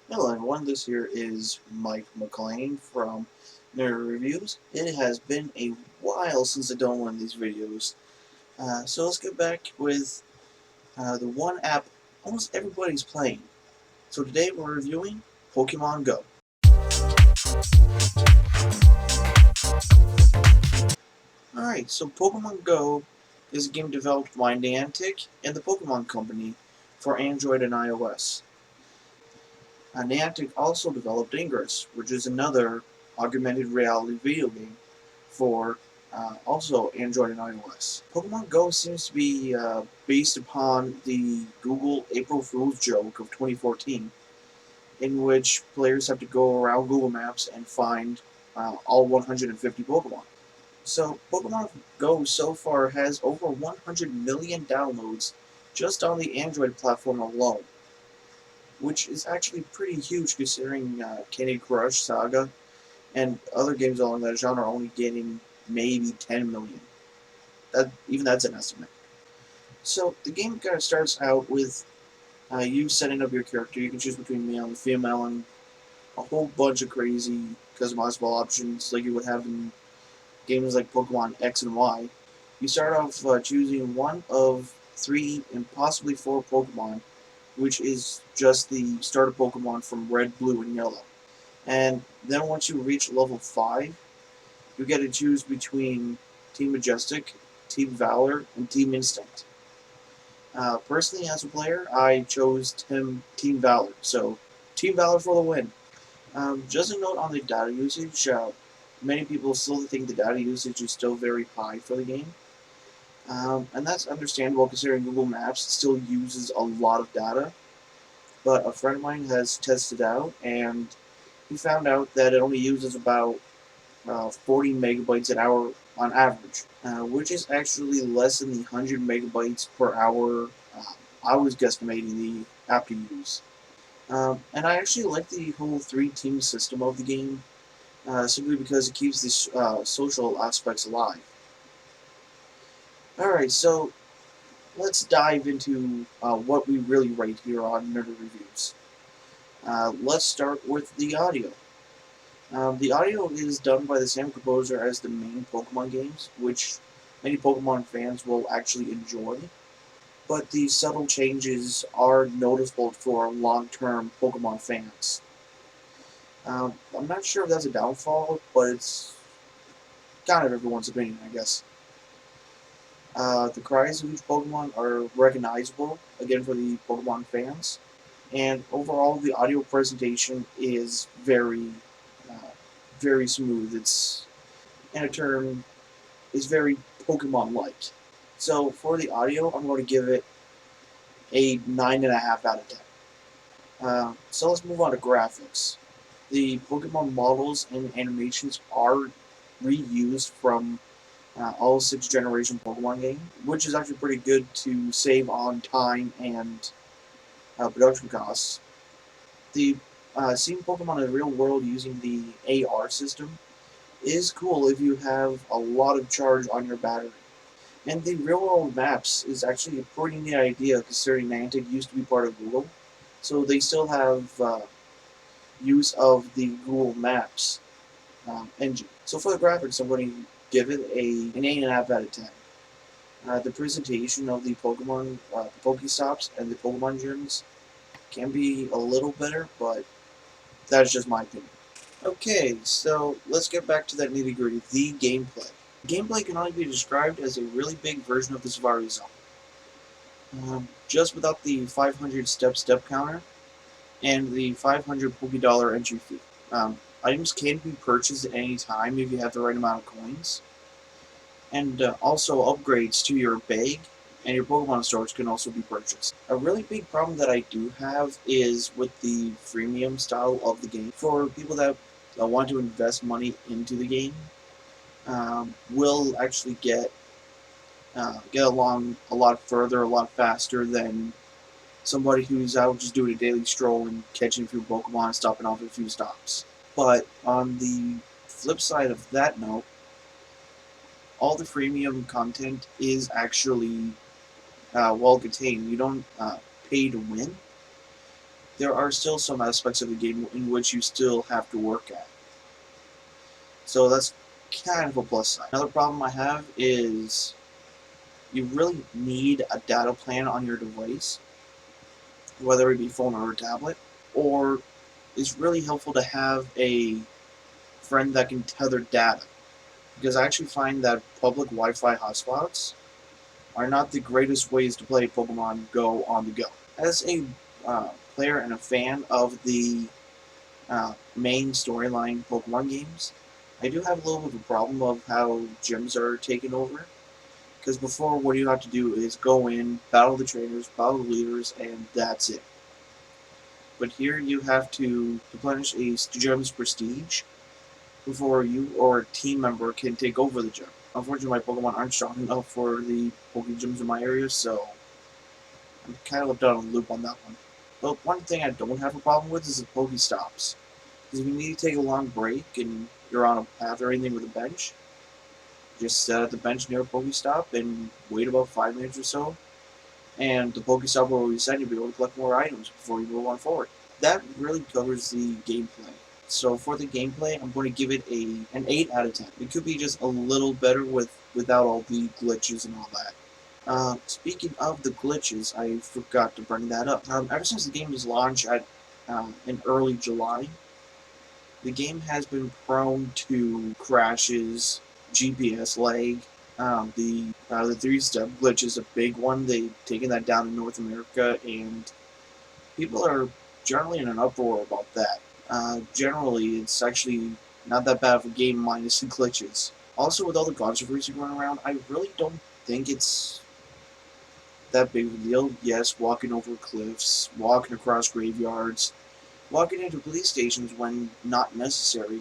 Hello everyone, this here is Mike McLean from Nerd Reviews. It has been a while since I've done one of these videos, so let's get back with the one app almost everybody's playing. So today we're reviewing Pokemon Go. Alright, so Pokemon Go is a game developed by Niantic and the Pokemon Company for Android and iOS. Niantic also developed Ingress, which is another augmented reality video game for also Android and iOS. Pokemon Go seems to be based upon the Google April Fool's joke of 2014, in which players have to go around Google Maps and find all 150 Pokemon. So Pokemon Go so far has over 100 million downloads just on the Android platform alone, which is actually pretty huge considering Candy Crush Saga and other games along that genre are only getting maybe 10 million. Even that's an estimate. So the game kind of starts out with you setting up your character. You can choose between male and female and a whole bunch of crazy customizable options like you would have in games like Pokemon X and Y. You start off choosing one of three and possibly four Pokemon, which is just the starter Pokemon from Red, Blue, and Yellow. And then once you reach level 5, you get to choose between Team Majestic, Team Valor, and Team Instinct. Personally, as a player, I chose Team Valor, so Team Valor for the win. Just a note on the data usage. Many people still think the data usage is still very high for the game, and that's understandable considering Google Maps still uses a lot of data. But a friend of mine has tested out, and he found out that it only uses about 40 megabytes an hour on average, which is actually less than the 100 megabytes per hour I was guesstimating the app to use. And I actually like the whole three-team system of the game, simply because it keeps the social aspects alive. Alright, so let's dive into what we really rate here on Nerd Reviews. Let's start with the audio. The audio is done by the same composer as the main Pokemon games, which many Pokemon fans will actually enjoy, but the subtle changes are noticeable for long-term Pokemon fans. I'm not sure if that's a downfall, but it's kind of everyone's opinion, I guess. The cries of each Pokemon are recognizable, again for the Pokemon fans, and overall the audio presentation is uh, very smooth. It's, in a term, is very Pokemon-like. So for the audio, I'm going to give it a 9.5 out of 10. So let's move on to graphics. The Pokemon models and animations are reused from all 6th-generation Pokemon game, which is actually pretty good to save on time and production costs. The seeing Pokemon in the real world using the AR system is cool if you have a lot of charge on your battery. And the real world maps is actually a pretty neat idea considering Niantic used to be part of Google. So they still have use of the Google Maps engine. So for the graphics, I'm going to give it an 8.5 out of 10. The presentation of the Pokemon, the Pokestops, and the Pokemon gyms can be a little better, but that's just my opinion. Okay, so let's get back to that nitty gritty, the gameplay. Gameplay can only be described as a really big version of the Safari Zone. Just without the 500 step counter and the 500 Poké entry fee. Items can be purchased at any time if you have the right amount of coins. And also upgrades to your bag and your Pokemon stores can also be purchased. A really big problem that I do have is with the freemium style of the game. For people that want to invest money into the game, will actually get along a lot further, a lot faster than somebody who's out just doing a daily stroll and catching a few Pokemon and stopping off at a few stops. But on the flip side of that note, all the freemium content is actually well contained. You don't pay to win. there are still some aspects of the game in which you still have to work at. So that's kind of a plus side. Another problem I have is you really need a data plan on your device, whether it be phone or a tablet, or it's really helpful to have a friend that can tether data. Because I actually find that public Wi-Fi hotspots are not the greatest ways to play Pokemon Go on the go. As a player and a fan of the main storyline Pokemon games, I do have a little bit of a problem of how gyms are taken over. Because before, what you have to do is go in, battle the trainers, battle the leaders, and that's it. But here you have to replenish a gym's prestige before you or a team member can take over the gym. Unfortunately, my Pokemon aren't strong enough for the Pokegyms in my area, so I'm kind of left out on the loop on that one. But one thing I don't have a problem with is the Pokestops. Because if you need to take a long break and you're on a path or anything with a bench, just sit at the bench near a Pokestop and wait about 5 minutes or so, and the Pokestop will reset and you'll be able to collect more items before you move on forward. That really covers the gameplay. So for the gameplay, I'm going to give it an 8 out of 10. It could be just a little better without all the glitches and all that. Speaking of the glitches, I forgot to bring that up. Ever since the game was launched in early July, the game has been prone to crashes, GPS lag. The 3-step glitch is a big one. They've taken that down in North America, and people are generally in an uproar about that. Generally, it's actually not that bad of a game minus the glitches. Also, with all the controversy going around, I really don't think it's that big of a deal. Yes, walking over cliffs, walking across graveyards, walking into police stations when not necessary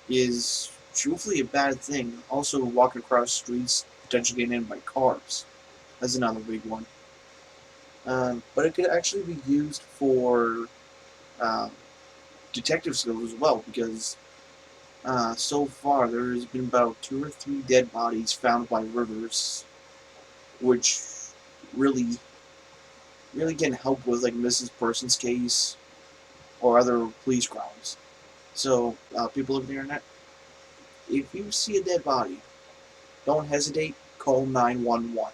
is truthfully a bad thing. Also, walking across streets, potentially getting in by cars. That's another big one. But it could actually be used for detective skills as well, because so far there has been about 2 or 3 dead bodies found by rivers, which really can help with like missing persons case or other police crimes. So people of the internet, if you see a dead body, don't hesitate, call 911.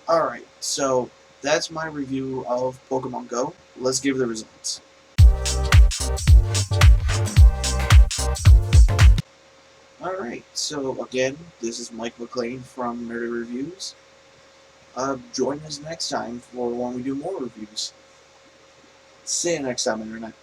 Alright, so that's my review of Pokemon Go. Let's give the results. Alright, so again, this is Mike McLean from Nerdy Reviews. Join us next time for when we do more reviews. See you next time, Internet.